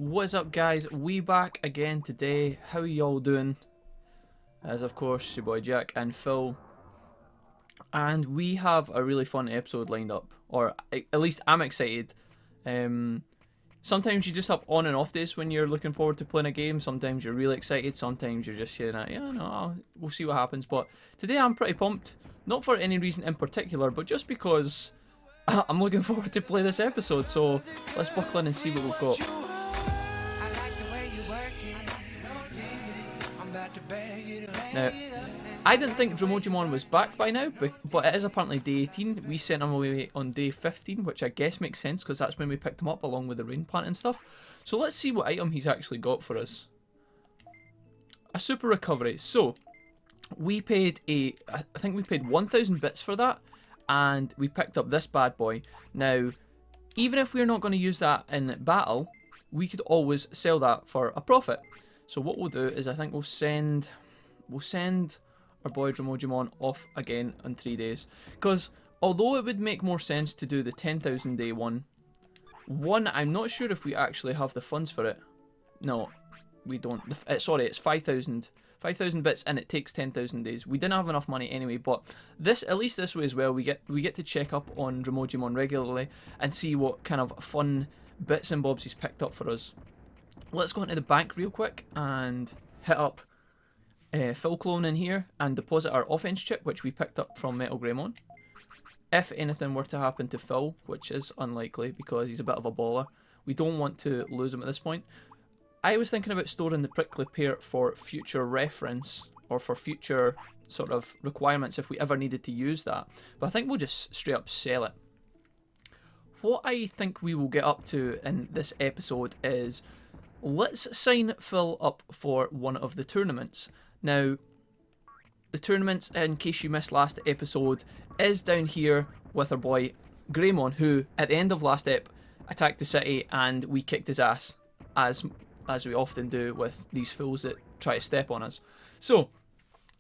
What's up, guys? We back again today. How y'all doing? As of course your boy Jack and Phil, and we have a really fun episode lined up, or at least I'm excited. Sometimes you just have on and off days when you're looking forward to playing a game. Sometimes you're really excited. Sometimes you're just saying, "Yeah, no, we'll see what happens." But today I'm pretty pumped, not for any reason in particular, but just because I'm looking forward to play this episode. So let's buckle in and see what we've got. Now, I didn't think Digimon was back by now, but it is apparently day 18. We sent him away on day 15, which I guess makes sense because that's when we picked him up along with the rain plant and stuff. So let's see what item he's actually got for us. A super recovery. So, we paid I think we paid 1,000 bits for that, and we picked up this bad boy. Now, even if we're not going to use that in battle, we could always sell that for a profit. So what we'll do is I think we'll send our boy Digimon off again in 3 days. Because although it would make more sense to do the 10,000 day one, I'm not sure if we actually have the funds for it. No, we don't. Sorry, it's 5,000 bits and it takes 10,000 days. We didn't have enough money anyway, but at least this way as well, we get to check up on Digimon regularly and see what kind of fun bits and bobs he's picked up for us. Let's go into the bank real quick and hit up Phil Clone in here and deposit our offense chip, which we picked up from Metal Greymon. If anything were to happen to Phil, which is unlikely because he's a bit of a baller, we don't want to lose him at this point. I was thinking about storing the prickly pear for future reference or for future sort of requirements if we ever needed to use that, but I think we'll just straight up sell it. What I think we will get up to in this episode is let's sign Phil up for one of the tournaments. Now, the tournaments, in case you missed last episode, is down here with our boy Greymon, who, at the end of last ep, attacked the city and we kicked his ass, as we often do with these fools that try to step on us. So,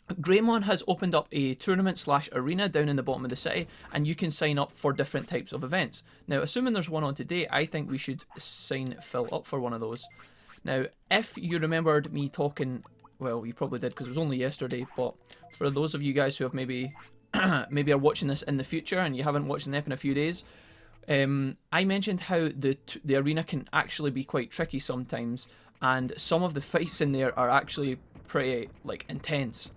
Greymon has opened up a tournament/arena down in the bottom of the city, and you can sign up for different types of events. Now, assuming there's one on today, I think we should sign Phil up for one of those. Now, if you remembered me talking, well, you probably did because it was only yesterday, but for those of you guys who have maybe are watching this in the future and you haven't watched an ep in a few days, I mentioned how the arena can actually be quite tricky sometimes, and some of the fights in there are actually pretty, like, intense.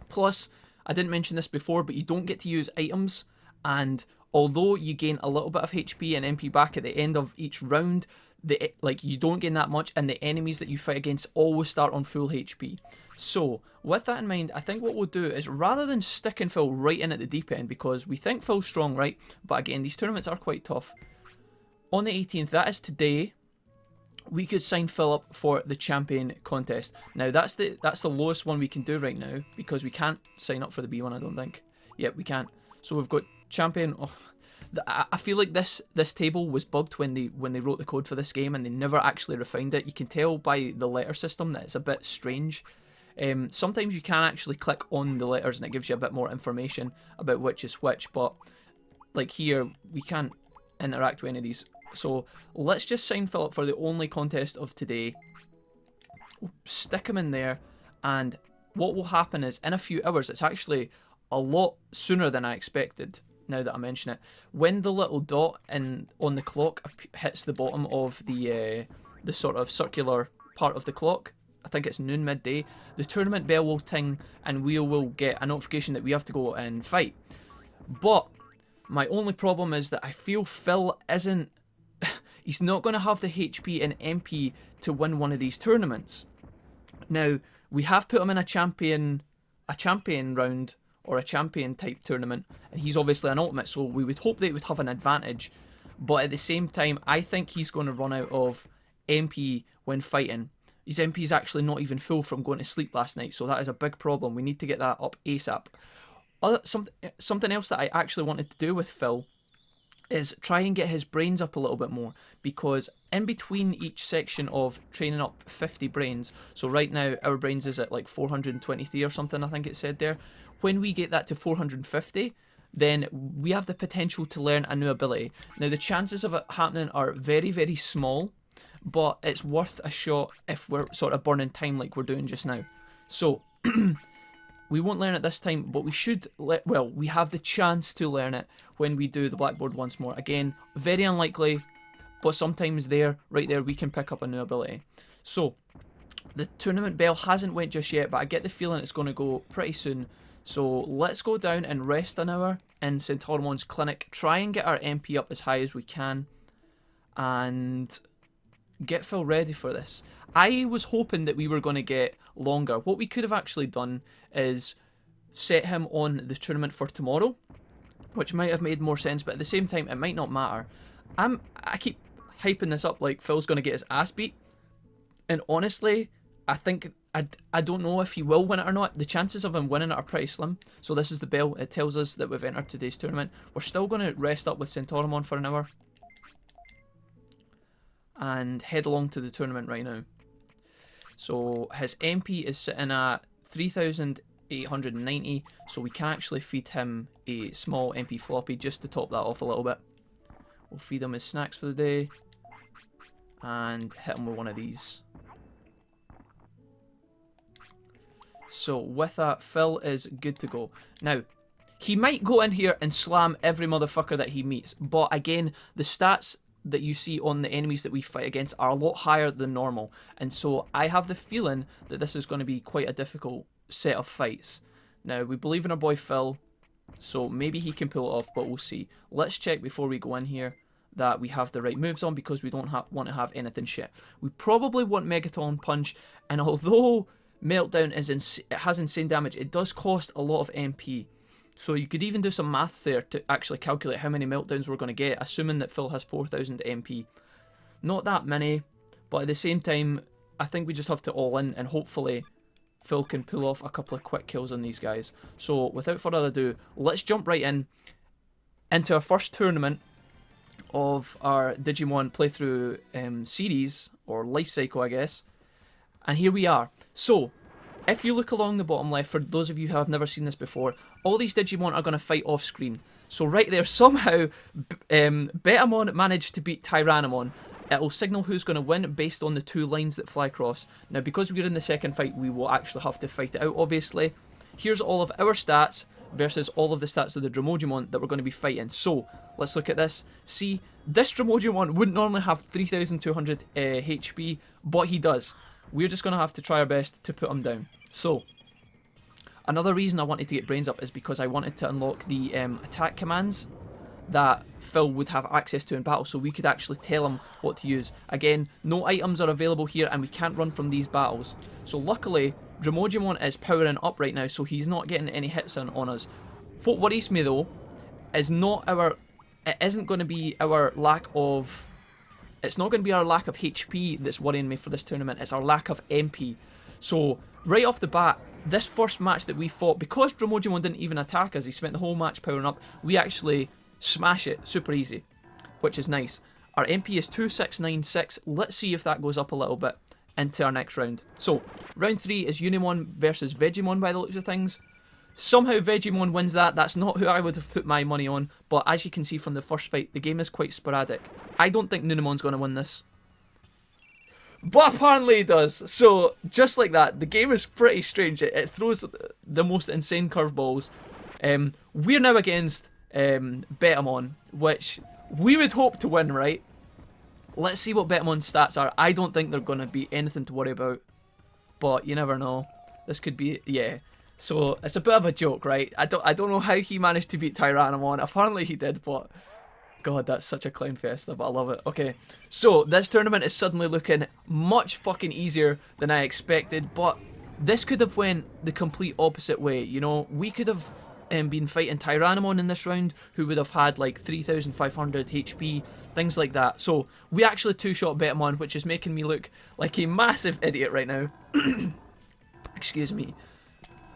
Plus, I didn't mention this before, but you don't get to use items, and although you gain a little bit of HP and MP back at the end of each round, you don't gain that much, and the enemies that you fight against always start on full HP. So, with that in mind, I think what we'll do is, rather than sticking Phil right in at the deep end, because we think Phil's strong, right? But again, these tournaments are quite tough. On the 18th, that is today, we could sign Phil up for the champion contest. Now, that's the lowest one we can do right now, because we can't sign up for the B one, I don't think. Yep, we can't. So we've got champion. Oh, I feel like this table was bugged when they wrote the code for this game, and they never actually refined it. You can tell by the letter system that it's a bit strange. Sometimes you can actually click on the letters and it gives you a bit more information about which is which, but like here we can't interact with any of these. So let's just sign Phil up for the only contest of today. We'll stick him in there, and what will happen is in a few hours, it's actually a lot sooner than I expected. Now that I mention it, when the little dot on the clock hits the bottom of the sort of circular part of the clock, I think it's noon, midday, the tournament bell will ting and we will get a notification that we have to go and fight. But my only problem is that I feel Phil isn't, he's not going to have the HP and MP to win one of these tournaments. Now, we have put him in a champion round, or a champion type tournament, and he's obviously an ultimate, so we would hope that he would have an advantage, but at the same time I think he's going to run out of MP when fighting. His MP is actually not even full from going to sleep last night, so that is a big problem. We need to get that up ASAP. Something else that I actually wanted to do with Phil is try and get his brains up a little bit more, because in between each section of training up 50 brains, so right now our brains is at like 423 or something, I think it said there. When we get that to 450, then we have the potential to learn a new ability. Now, the chances of it happening are very, very small, but it's worth a shot if we're sort of burning time like we're doing just now. So, we won't learn it this time, but we should, well, we have the chance to learn it when we do the blackboard once more. Again, very unlikely, but sometimes right there, we can pick up a new ability. So, the tournament bell hasn't went just yet, but I get the feeling it's going to go pretty soon. So, let's go down and rest an hour in Centauromon's clinic, try and get our MP up as high as we can, and get Phil ready for this. I was hoping that we were going to get longer. What we could have actually done is set him on the tournament for tomorrow, which might have made more sense, but at the same time, it might not matter. I keep hyping this up like Phil's going to get his ass beat, and honestly, I think, I don't know if he will win it or not. The chances of him winning it are pretty slim. So this is the bell. It tells us that we've entered today's tournament. We're still going to rest up with Centauromon for an hour and head along to the tournament right now. So his MP is sitting at 3,890, so we can actually feed him a small MP floppy just to top that off a little bit. We'll feed him his snacks for the day and hit him with one of these. So with that, Phil is good to go. Now, he might go in here and slam every motherfucker that he meets, but again, the stats that you see on the enemies that we fight against are a lot higher than normal, and so I have the feeling that this is going to be quite a difficult set of fights. Now, we believe in our boy Phil, so maybe he can pull it off, but we'll see. Let's check before we go in here that we have the right moves on, because we don't want to have anything shit. We probably want Megaton Punch, and although Meltdown has insane damage, it does cost a lot of MP. So you could even do some math there to actually calculate how many meltdowns we're going to get, assuming that Phil has 4,000 MP. Not that many, but at the same time, I think we just have to all in, and hopefully Phil can pull off a couple of quick kills on these guys. So without further ado, let's jump right into our first tournament of our Digimon playthrough series, or life cycle I guess. And here we are. So, if you look along the bottom left, for those of you who have never seen this before, all these Digimon are going to fight off screen. So right there, somehow, Betamon managed to beat Tyrannomon. It'll signal who's going to win based on the two lines that fly across. Now, because we're in the second fight, we will actually have to fight it out, obviously. Here's all of our stats versus all of the stats of the Dromojimon that we're going to be fighting. So, let's look at this. See, this Dromojimon wouldn't normally have 3,200 HP, but he does. We're just going to have to try our best to put him down. So, another reason I wanted to get Brains up is because I wanted to unlock the attack commands that Phil would have access to in battle, so we could actually tell him what to use. Again, no items are available here, and we can't run from these battles. So luckily, Dromojimon is powering up right now, so he's not getting any hits on us. What worries me though, is it isn't going to be our lack of... It's not going to be our lack of HP that's worrying me for this tournament, it's our lack of MP. So, right off the bat, this first match that we fought, because Dromojimon didn't even attack us, he spent the whole match powering up, we actually smash it super easy, which is nice. Our MP is 2696, let's see if that goes up a little bit into our next round. So, round 3 is Unimon versus Vegemon by the looks of things. Somehow Vegemon wins that. That's not who I would have put my money on, but as you can see from the first fight, the game is quite sporadic. I don't think Nunamon's going to win this, but apparently he does. So, just like that, the game is pretty strange. It throws the most insane curveballs. We're now against Betamon, which we would hope to win, right? Let's see what Betamon's stats are. I don't think they're going to be anything to worry about, but you never know. This could be, yeah. So, it's a bit of a joke, right? I don't know how he managed to beat Tyrannomon. Apparently he did, but... God, that's such a clown festa, but I love it. Okay, so this tournament is suddenly looking much fucking easier than I expected, but this could have went the complete opposite way, you know? We could have been fighting Tyrannomon in this round, who would have had like 3,500 HP, things like that. So, we actually two-shot Betamon, which is making me look like a massive idiot right now. Excuse me.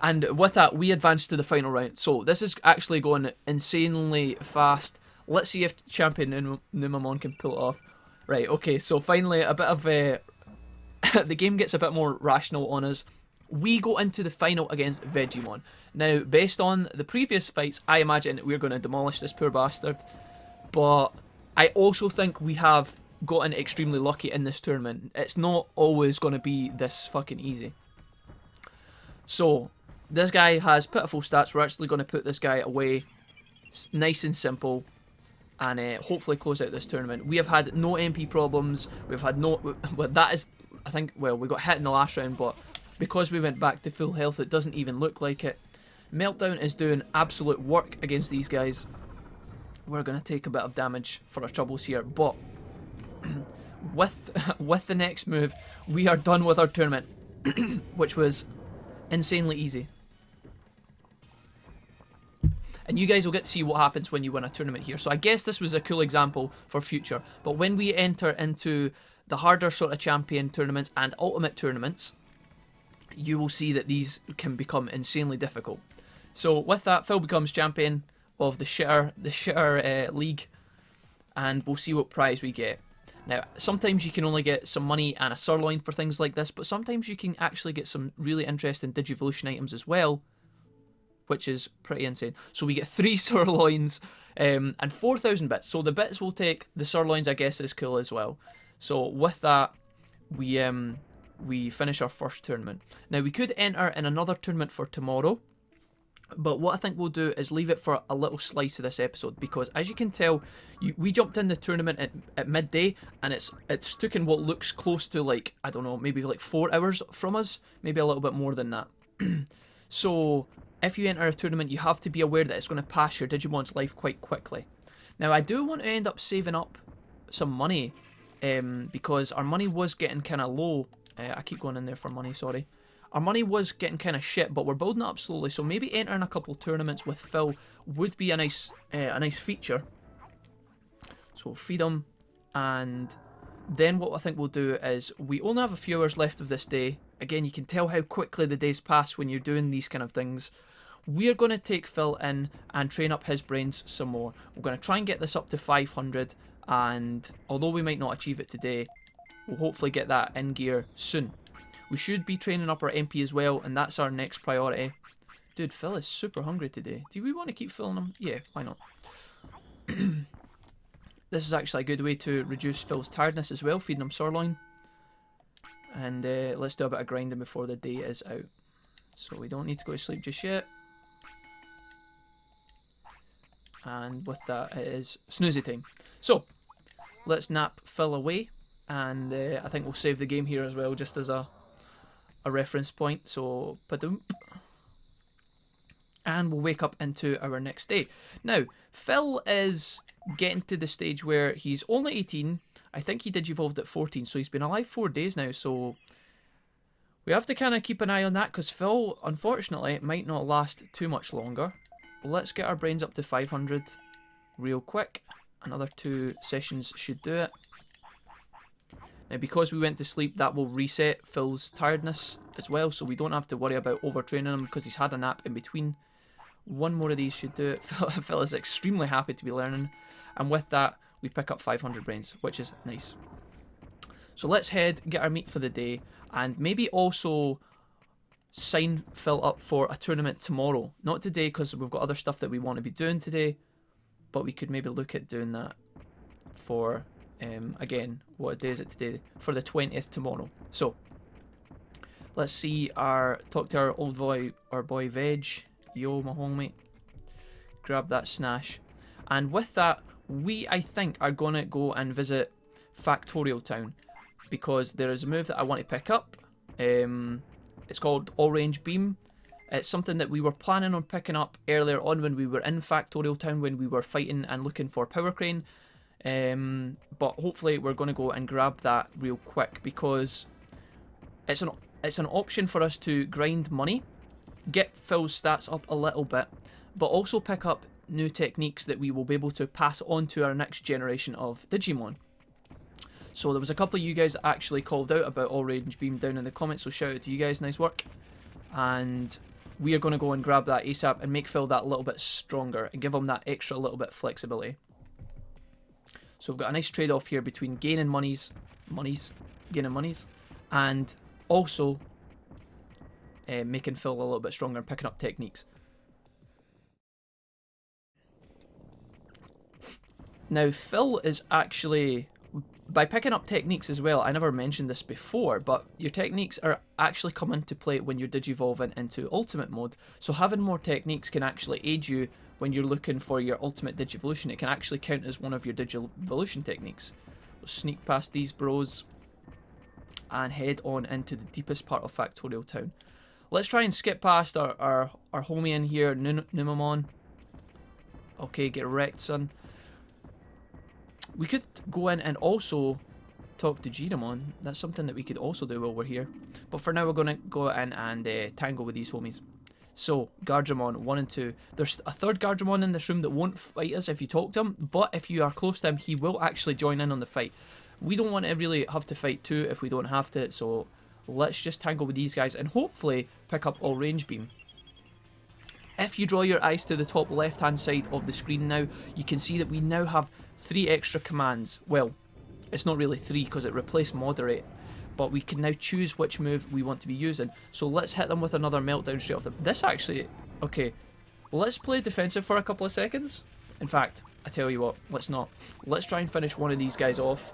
And with that, we advance to the final round. So, this is actually going insanely fast. Let's see if Champion Numamon can pull it off. Right, okay, so finally, a bit of... the game gets a bit more rational on us. We go into the final against Vegemon. Now, based on the previous fights, I imagine we're going to demolish this poor bastard. But I also think we have gotten extremely lucky in this tournament. It's not always going to be this fucking easy. So, this guy has pitiful stats. We're actually going to put this guy away. It's nice and simple. And hopefully close out this tournament. We have had no MP problems. We've had no... Well, that is... I think, well, we got hit in the last round, but because we went back to full health, it doesn't even look like it. Meltdown is doing absolute work against these guys. We're going to take a bit of damage for our troubles here, but with the next move, we are done with our tournament, which was insanely easy. And you guys will get to see what happens when you win a tournament here. So I guess this was a cool example for future. But when we enter into the harder sort of champion tournaments and ultimate tournaments, you will see that these can become insanely difficult. So with that, Phil becomes champion of the shitter league, and we'll see what prize we get. Now, sometimes you can only get some money and a sirloin for things like this, but sometimes you can actually get some really interesting Digivolution items as well, which is pretty insane. So we get 3 sirloins and 4,000 bits. So the bits we'll take, the sirloins I guess is cool as well. So with that, we finish our first tournament. Now we could enter in another tournament for tomorrow, but what I think we'll do is leave it for a little slice of this episode, because as you can tell, we jumped in the tournament at midday, and it's taken what looks close to, like, I don't know, maybe like 4 hours from us, maybe a little bit more than that. So if you enter a tournament, you have to be aware that it's going to pass your Digimon's life quite quickly. Now I do want to end up saving up some money, because our money was getting kind of low. I keep going in there for money, sorry. Our money was getting kind of shit, but we're building it up slowly, so maybe entering a couple tournaments with Phil would be a nice feature. So we'll feed him, and then what I think we'll do is, we only have a few hours left of this day. Again, you can tell how quickly the days pass when you're doing these kind of things. We're going to take Phil in and train up his brains some more. We're going to try and get this up to 500, and although we might not achieve it today, we'll hopefully get that in gear soon. We should be training up our MP as well, and that's our next priority. Dude, Phil is super hungry today. Do we want to keep filling him? Yeah, why not? This is actually a good way to reduce Phil's tiredness as well, feeding him sirloin. And let's do a bit of grinding before the day is out. So we don't need to go to sleep just yet. And with that, it is snoozy time. So, let's nap Phil away. And I think we'll save the game here as well, just as a reference point. So, padoomp. And we'll wake up into our next day. Now, Phil is getting to the stage where he's only 18. I think he digivolved at 14, so he's been alive 4 days now. So we have to kind of keep an eye on that, because Phil, unfortunately, might not last too much longer. Let's get our brains up to 500 real quick. Another 2 sessions should do it. Now, because we went to sleep, that will reset Phil's tiredness as well, so we don't have to worry about overtraining him because he's had a nap in between. 1 more of these should do it. Phil is extremely happy to be learning, and with that, we pick up 500 brains, which is nice. So let's head, get our meat for the day, and maybe also sign Phil up for a tournament tomorrow. Not today, because we've got other stuff that we want to be doing today, but we could maybe look at doing that for, again, what day is it today? For the 20th tomorrow. So, let's see talk to our old boy, Veg. Yo, my homie. Grab that snash. And with that, we, I think, are going to go and visit Factorial Town, because there is a move that I want to pick up. It's called All-Range Beam. It's something that we were planning on picking up earlier on when we were in Factorial Town, when we were fighting and looking for Power Crane. But hopefully we're going to go and grab that real quick, because it's an option for us to grind money, get Phil's stats up a little bit, but also pick up new techniques that we will be able to pass on to our next generation of Digimon. So there was a couple of you guys that actually called out about All-Range Beam down in the comments, so shout out to you guys, nice work. And we are going to go and grab that ASAP and make Phil that little bit stronger and give him that extra little bit of flexibility. So we've got a nice trade-off here between gaining monies, and also making Phil a little bit stronger and picking up techniques. Now, Phil is actually by picking up techniques as well, I never mentioned this before, but your techniques are actually come into play when you're digivolving into ultimate mode. So having more techniques can actually aid you when you're looking for your ultimate digivolution. It can actually count as one of your digivolution techniques. We'll sneak past these bros and head on into the deepest part of Factorial Town. Let's try and skip past our homie in here, Numamon. Okay, get wrecked, son. We could go in and also talk to Digimon. That's something that we could also do while we're here. But for now, we're going to go in and tangle with these homies. So, Guardramon 1 and 2. There's a third Guardramon in this room that won't fight us if you talk to him. But if you are close to him, he will actually join in on the fight. We don't want to really have to fight two if we don't have to. So, let's just tangle with these guys and hopefully pick up all range beam. If you draw your eyes to the top left hand side of the screen now, you can see that we now have 3 extra commands. Well, it's not really 3 because it replaced moderate, but we can now choose which move we want to be using. So let's hit them with another meltdown straight off the... This actually... Okay, let's play defensive for a couple of seconds. In fact, I tell you what, let's not. Let's try and finish one of these guys off.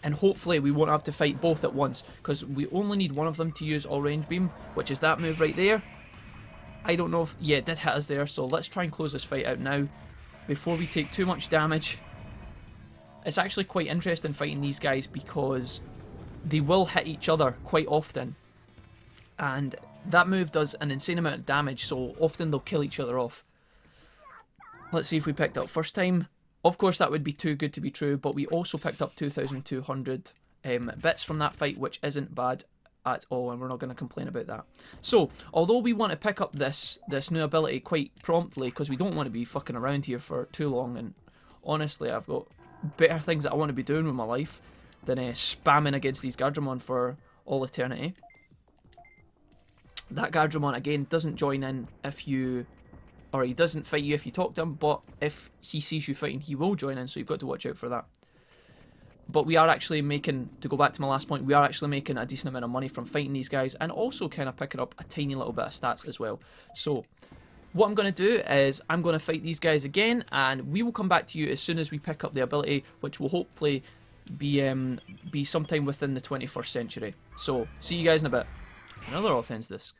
And hopefully we won't have to fight both at once, because we only need one of them to use all range beam, which is that move right there. I don't know if... Yeah, it did hit us there, so let's try and close this fight out now before we take too much damage. It's actually quite interesting fighting these guys because they will hit each other quite often. And that move does an insane amount of damage, so often they'll kill each other off. Let's see if we picked up first time. Of course, that would be too good to be true, but we also picked up 2,200 bits from that fight, which isn't bad at all, and we're not going to complain about that. So, although we want to pick up this new ability quite promptly, because we don't want to be fucking around here for too long, and honestly, I've got better things that I want to be doing with my life than spamming against these Guardramon for all eternity. That Guardramon, again, doesn't join in if you... Or he doesn't fight you if you talk to him, but if he sees you fighting, he will join in, so you've got to watch out for that. But we are actually making, to go back to my last point, we are actually making a decent amount of money from fighting these guys, and also kind of picking up a tiny little bit of stats as well. So, what I'm going to do is, I'm going to fight these guys again, and we will come back to you as soon as we pick up the ability, which will hopefully be sometime within the 21st century. So, see you guys in a bit. Another offense disc.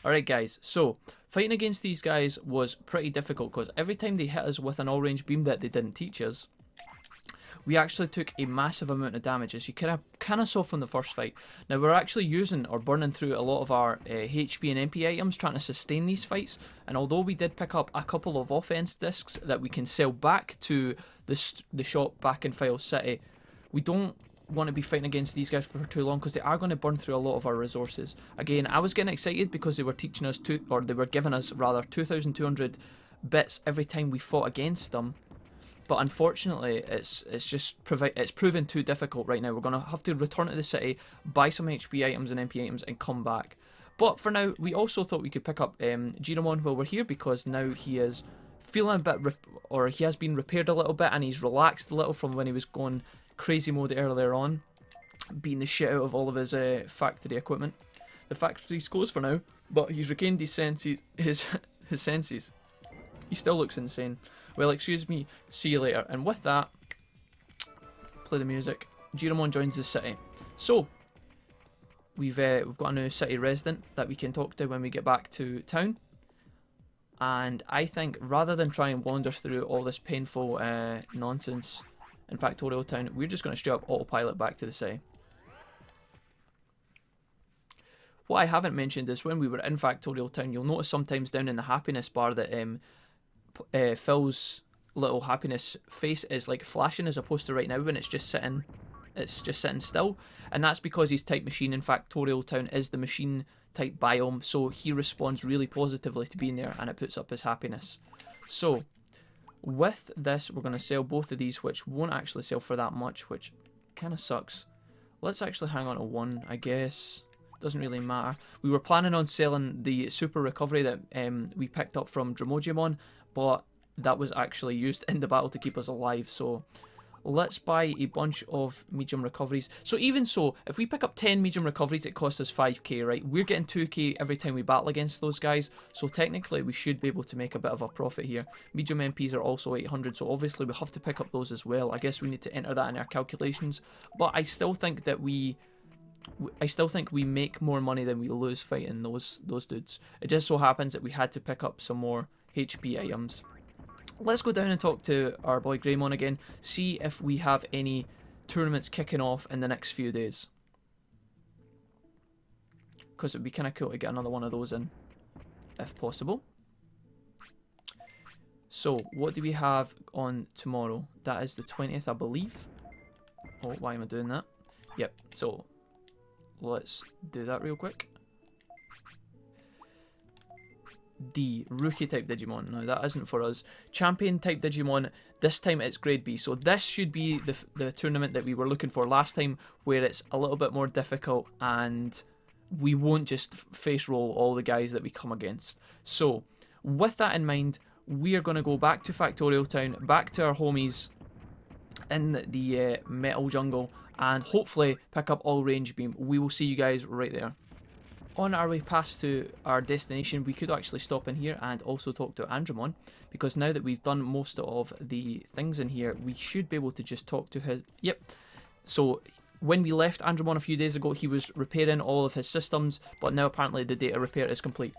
Alright guys, so, fighting against these guys was pretty difficult, because every time they hit us with an all-range beam that they didn't teach us, we actually took a massive amount of damage, as you kind of saw from the first fight. Now, we're actually using or burning through a lot of our HP and MP items trying to sustain these fights, and although we did pick up a couple of offense discs that we can sell back to the shop back in File City, we don't want to be fighting against these guys for too long, because they are going to burn through a lot of our resources. Again, I was getting excited because they were teaching us they were giving us rather 2,200 bits every time we fought against them. But unfortunately, it's proven too difficult right now. We're going to have to return to the city, buy some HP items and MP items, and come back. But for now, we also thought we could pick up Giramon while we're here, because now he is feeling a bit, or he has been repaired a little bit, and he's relaxed a little from when he was going crazy mode earlier on, beating the shit out of all of his factory equipment. The factory's closed for now, but he's regained his senses. His senses. He still looks insane. Well, excuse me, see you later. And with that, play the music. Giramon joins the city. So, we've got a new city resident that we can talk to when we get back to town. And I think, rather than try and wander through all this painful nonsense in Factorial Town, we're just going to straight up autopilot back to the city. What I haven't mentioned is when we were in Factorial Town, you'll notice sometimes down in the happiness bar that Phil's little happiness face is like flashing, as opposed to right now when it's just sitting still, and that's because his type machine in Factorial Town is the machine type biome, so he responds really positively to being there, and it puts up his happiness. So with this, we're going to sell both of these, which won't actually sell for that much, which kind of sucks. Let's actually hang on to one, I guess. Doesn't really matter. We were planning on selling the super recovery that we picked up from Digimon, but that was actually used in the battle to keep us alive, so let's buy a bunch of medium recoveries. So even so, if we pick up 10 medium recoveries, it costs us 5k, right? We're getting 2k every time we battle against those guys, so technically we should be able to make a bit of a profit here. Medium MPs are also 800, so obviously we have to pick up those as well. I guess we need to enter that in our calculations, but I still think that we make more money than we lose fighting those dudes. It just so happens that we had to pick up some more HP items. Let's go down and talk to our boy Greymon again, see if we have any tournaments kicking off in the next few days. Because it would be kind of cool to get another one of those in, if possible. So, what do we have on tomorrow? That is the 20th, I believe. Oh, why am I doing that? Yep, so let's do that real quick. D, rookie type Digimon. Now that isn't for us. Champion type Digimon, this time it's grade B. So this should be the tournament that we were looking for last time, where it's a little bit more difficult and we won't just face roll all the guys that we come against. So with that in mind, we are going to go back to Factorial Town, back to our homies in the metal jungle, and hopefully pick up all range beam. We will see you guys right there. On our way past to our destination, we could actually stop in here and also talk to Andromon, because now that we've done most of the things in here, we should be able to just talk to his... Yep. So when we left Andromon a few days ago, he was repairing all of his systems, but now apparently the data repair is complete.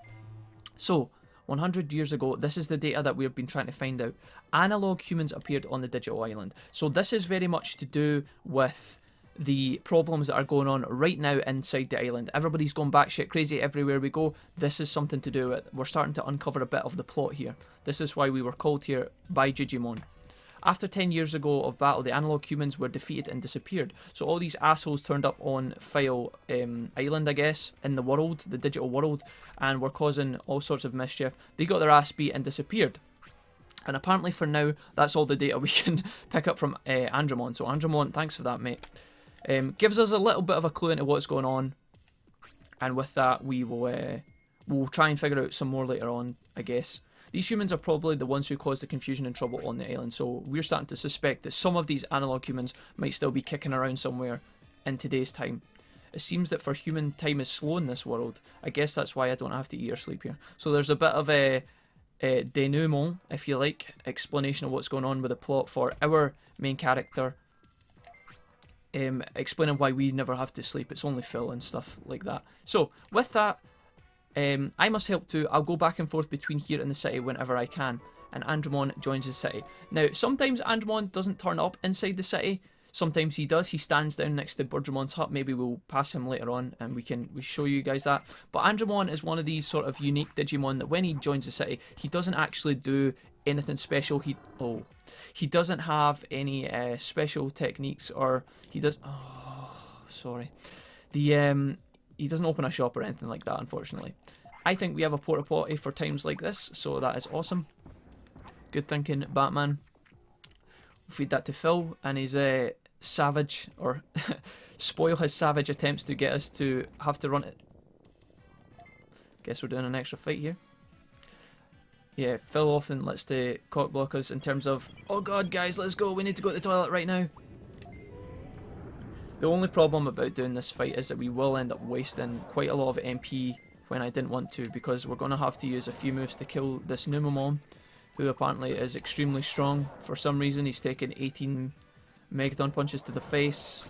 So 100 years ago, this is the data that we've been trying to find out. Analog humans appeared on the digital island. So this is very much to do with the problems that are going on right now inside the island. Everybody's going batshit crazy everywhere we go. This is something to do with. We're starting to uncover a bit of the plot here. This is why we were called here by Digimon. After 10 years ago of battle, the analog humans were defeated and disappeared. So all these assholes turned up on File Island, I guess, in the world, the digital world, and were causing all sorts of mischief. They got their ass beat and disappeared. And apparently for now, that's all the data we can pick up from Andromon. So Andromon, thanks for that, mate. Gives us a little bit of a clue into what's going on, and with that we will we'll try and figure out some more later on, I guess. These humans are probably the ones who caused the confusion and trouble on the island, so we're starting to suspect that some of these analog humans might still be kicking around somewhere in today's time. It seems that for human, time is slow in this world. I guess that's why I don't have to eat or sleep here. So there's a bit of a denouement, if you like, explanation of what's going on with the plot for our main character. Explaining why we never have to sleep. It's only Phil and stuff like that. So with that, I must help too. I'll go back and forth between here and the city whenever I can, and Andromon joins the city. Now sometimes Andromon doesn't turn up inside the city, sometimes he does. He stands down next to Birdromon's hut. Maybe we'll pass him later on and we show you guys that. But Andromon is one of these sort of unique Digimon that when he joins the city, he doesn't actually do anything special. He doesn't have any special techniques, or he does. Oh, sorry. He doesn't open a shop or anything like that, unfortunately. I think we have a porta potty for times like this, so that is awesome. Good thinking, Batman. We'll feed that to Phil and his savage, or spoil his savage attempts to get us to have to run it. Guess we're doing an extra fight here. Yeah, Phil often lets the cock block us in terms of, oh god guys, let's go, we need to go to the toilet right now. The only problem about doing this fight is that we will end up wasting quite a lot of MP when I didn't want to, because we're going to have to use a few moves to kill this Numemon, who apparently is extremely strong. For some reason he's taken 18 Megadon punches to the face,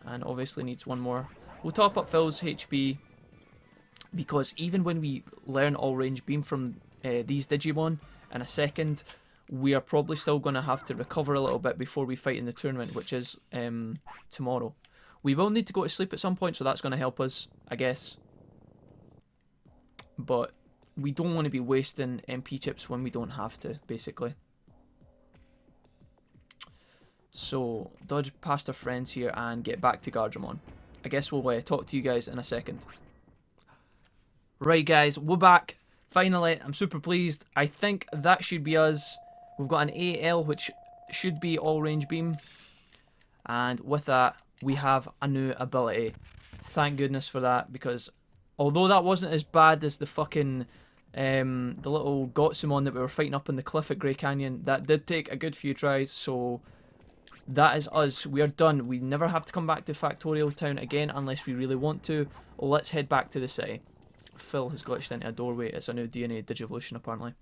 and obviously needs one more. We'll top up Phil's HP, because even when we learn all range beam from these Digimon in a second, we are probably still going to have to recover a little bit before we fight in the tournament, which is tomorrow. We will need to go to sleep at some point, so that's going to help us, I guess. But we don't want to be wasting MP chips when we don't have to, basically. So, dodge past our friends here and get back to Gardramon. I guess we'll talk to you guys in a second. Right guys, we're back. Finally, I'm super pleased. I think that should be us. We've got an AL, which should be all range beam. And with that, we have a new ability. Thank goodness for that, because although that wasn't as bad as the fucking, the little Gotsumon that we were fighting up in the cliff at Grey Canyon, that did take a good few tries, so that is us. We are done. We never have to come back to Factorial Town again unless we really want to. Let's head back to the city. Phil has glitched into a doorway. It's a new DNA Digivolution apparently.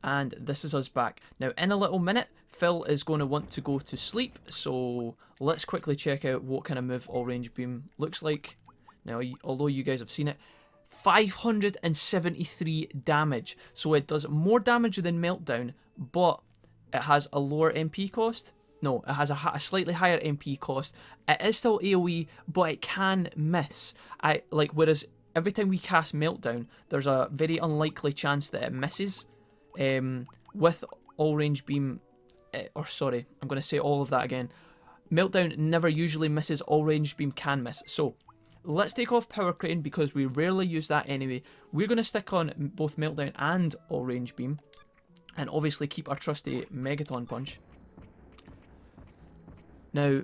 And this is us back. Now in a little minute, Phil is going to want to go to sleep. So let's quickly check out what kind of move All Range Beam looks like. Now, although you guys have seen it, 573 damage. So it does more damage than Meltdown, but it has a lower MP cost. No, it has a slightly higher MP cost. It is still AoE, but it can miss. Whereas every time we cast Meltdown, there's a very unlikely chance that it misses. With All Range Beam, or sorry, I'm going to say all of that again. Meltdown never usually misses. All Range Beam can miss. So let's take off Power Crane because we rarely use that anyway. We're going to stick on both Meltdown and All Range Beam. And obviously keep our trusty Megaton Punch. Now,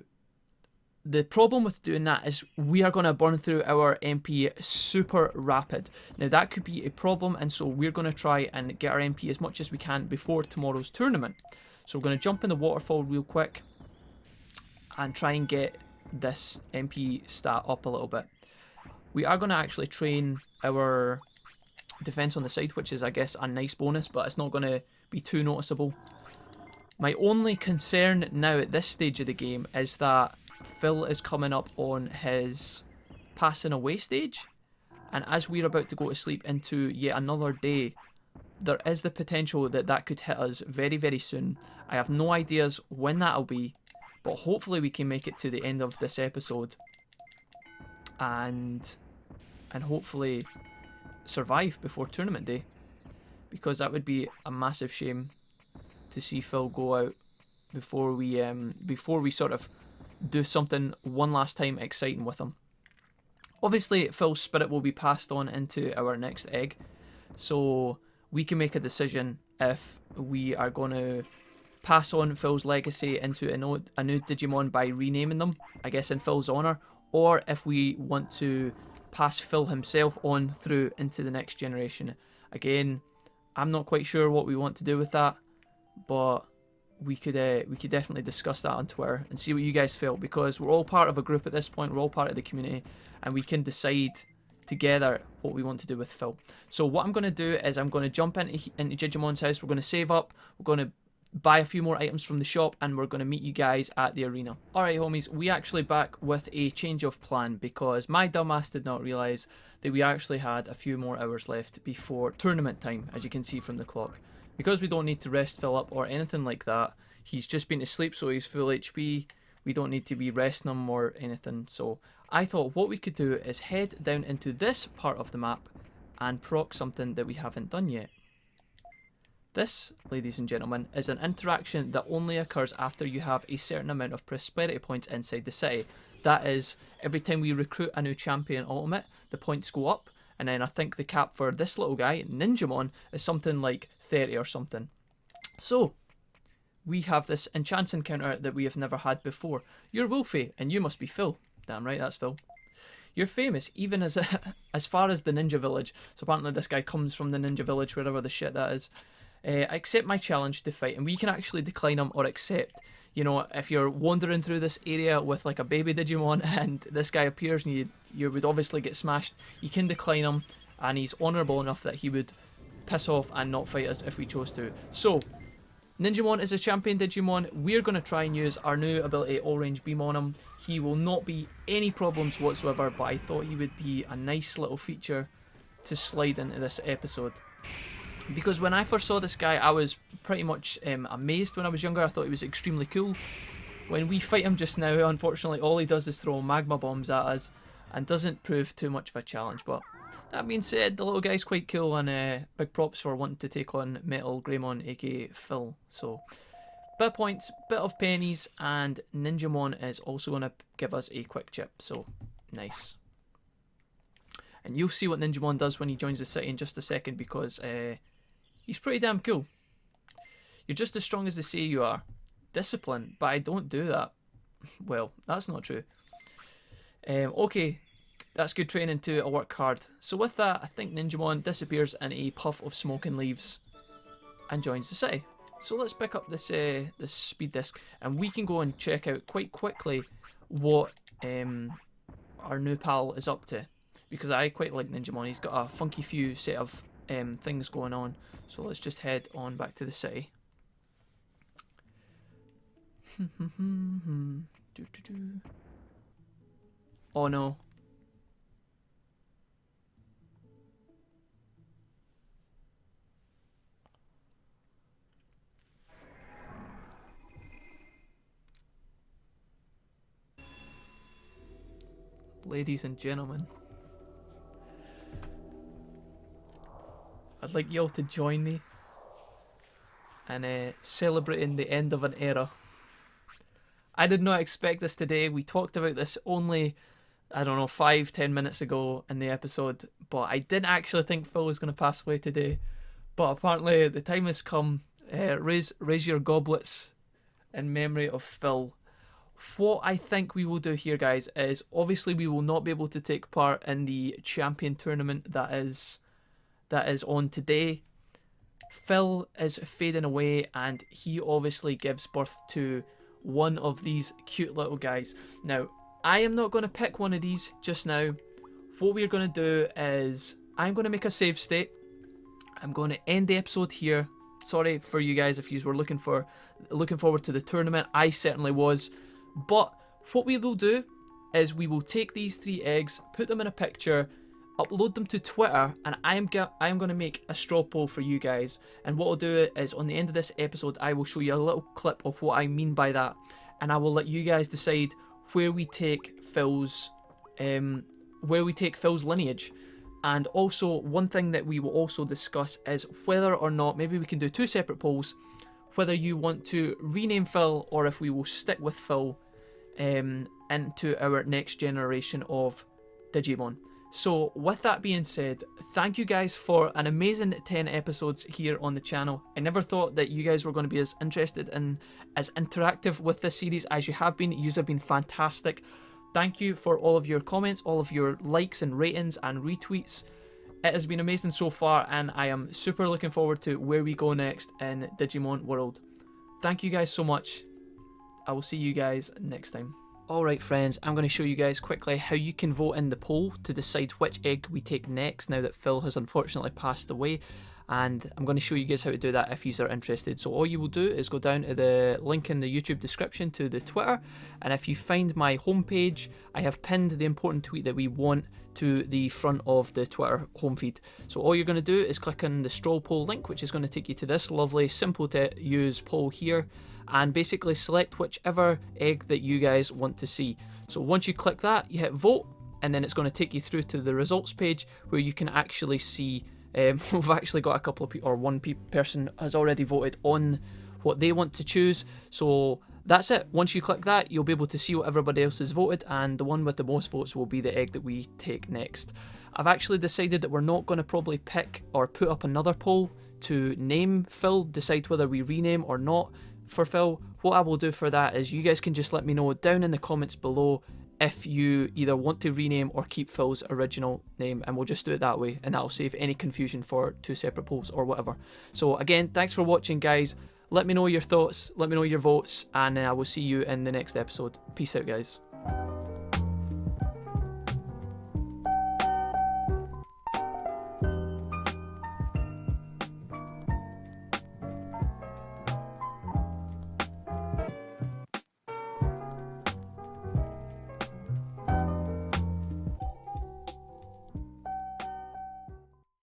the problem with doing that is we are going to burn through our MP super rapid. Now, that could be a problem, and so we're going to try and get our MP as much as we can before tomorrow's tournament. So we're going to jump in the waterfall real quick and try and get this MP stat up a little bit. We are going to actually train our defense on the side, which is, I guess, a nice bonus, but it's not going to be too noticeable. My only concern now at this stage of the game is that Phil is coming up on his passing away stage, and as we're about to go to sleep into yet another day, there is the potential that that could hit us very, very soon. I have no ideas when that'll be, but hopefully we can make it to the end of this episode and hopefully survive before tournament day, because that would be a massive shame to see Phil go out before we sort of do something one last time exciting with him. Obviously, Phil's spirit will be passed on into our next egg, so we can make a decision if we are going to pass on Phil's legacy into a new Digimon by renaming them, I guess in Phil's honour, or if we want to pass Phil himself on through into the next generation. Again, I'm not quite sure what we want to do with that, but we could definitely discuss that on Twitter and see what you guys feel, because we're all part of a group at this point, we're all part of the community, and we can decide together what we want to do with Phil. So what I'm going to do is I'm going to jump into Digimon's house, we're going to save up, we're going to buy a few more items from the shop, and we're going to meet you guys at the arena. Alright homies, we actually back with a change of plan, because my dumbass did not realise that we actually had a few more hours left before tournament time, as you can see from the clock. Because we don't need to rest Phil up or anything like that, he's just been to sleep, so he's full HP, we don't need to be resting him or anything. So I thought what we could do is head down into this part of the map and proc something that we haven't done yet. This, ladies and gentlemen, is an interaction that only occurs after you have a certain amount of prosperity points inside the city. That is, every time we recruit a new champion ultimate, the points go up, and then I think the cap for this little guy, Ninjamon, is something like 30 or something. So, we have this enchant encounter that we have never had before. You're Wolfie, and you must be Phil. Damn right, that's Phil. You're famous, even as far as the Ninja Village. So apparently this guy comes from the Ninja Village, wherever the shit that is. Accept my challenge to fight, and we can actually decline him or accept. You know, if you're wandering through this area with like a baby Digimon and this guy appears and you would obviously get smashed, you can decline him, and he's honourable enough that he would piss off and not fight us if we chose to. So, Ninjamon is a champion Digimon. We're going to try and use our new ability, All Range Beam, on him. He will not be any problems whatsoever, but I thought he would be a nice little feature to slide into this episode. Because when I first saw this guy, I was pretty much amazed when I was younger. I thought he was extremely cool. When we fight him just now, unfortunately, all he does is throw magma bombs at us and doesn't prove too much of a challenge. But that being said, the little guy's quite cool, and big props for wanting to take on Metal Greymon, aka Phil. So, bit of points, bit of pennies, and Ninjamon is also going to give us a quick chip. So, nice. And you'll see what Ninjamon does when he joins the city in just a second, because he's pretty damn cool. You're just as strong as they say you are. Discipline, but I don't do that. Well, that's not true. Okay, that's good training too. I work hard. So with that, I think Ninjamon disappears in a puff of smoke and leaves and joins the city. So let's pick up this this speed disc, and we can go and check out quite quickly what our new pal is up to, because I quite like Ninjamon. He's got a funky few set of things going on. So let's just head on back to the city. Oh no. Ladies and gentlemen, I'd like you all to join me in celebrating the end of an era. I did not expect this today. We talked about this only, I don't know, 5-10 minutes ago in the episode, but I didn't actually think Phil was going to pass away today. But apparently the time has come. Raise your goblets in memory of Phil. What I think we will do here, guys, is obviously we will not be able to take part in the champion tournament that is on today. Phil is fading away, and he obviously gives birth to one of these cute little guys. Now, I am not going to pick one of these just now. What we're going to do is I'm going to make a save state. I'm going to end the episode here. Sorry for you guys if you were looking forward to the tournament. I certainly was. But what we will do is we will take these 3 eggs, put them in a picture, upload them to Twitter, and I am going to make a straw poll for you guys. And what I'll do is on the end of this episode, I will show you a little clip of what I mean by that, and I will let you guys decide where we take Phil's lineage. And also, one thing that we will also discuss is whether or not, maybe we can do 2 separate polls, whether you want to rename Phil or if we will stick with Phil into our next generation of Digimon. So with that being said, thank you guys for an amazing 10 episodes here on the channel. I never thought that you guys were going to be as interested and as interactive with this series as you have been. You have been fantastic. Thank you for all of your comments, all of your likes and ratings and retweets. It has been amazing so far, and I am super looking forward to where we go next in Digimon World. Thank you guys so much. I will see you guys next time. Alright friends, I'm going to show you guys quickly how you can vote in the poll to decide which egg we take next now that Phil has unfortunately passed away. And I'm going to show you guys how to do that if you are interested. So all you will do is go down to the link in the YouTube description to the Twitter, and if you find my homepage, I have pinned the important tweet that we want to the front of the Twitter home feed. So all you're going to do is click on the straw poll link, which is going to take you to this lovely, simple to use poll here, and basically select whichever egg that you guys want to see. So once you click that, you hit vote, and then it's going to take you through to the results page where you can actually see. We've actually got a couple of people, or one person has already voted on what they want to choose. So that's it. Once you click that, you'll be able to see what everybody else has voted, and the one with the most votes will be the egg that we take next. I've actually decided that we're not going to probably pick or put up another poll to name Phil, decide whether we rename or not for Phil. What I will do for that is you guys can just let me know down in the comments below if you either want to rename or keep Phil's original name, and we'll just do it that way, and that'll save any confusion for 2 separate polls or whatever. So again, thanks for watching guys. Let me know your thoughts, let me know your votes, and I will see you in the next episode. Peace out guys.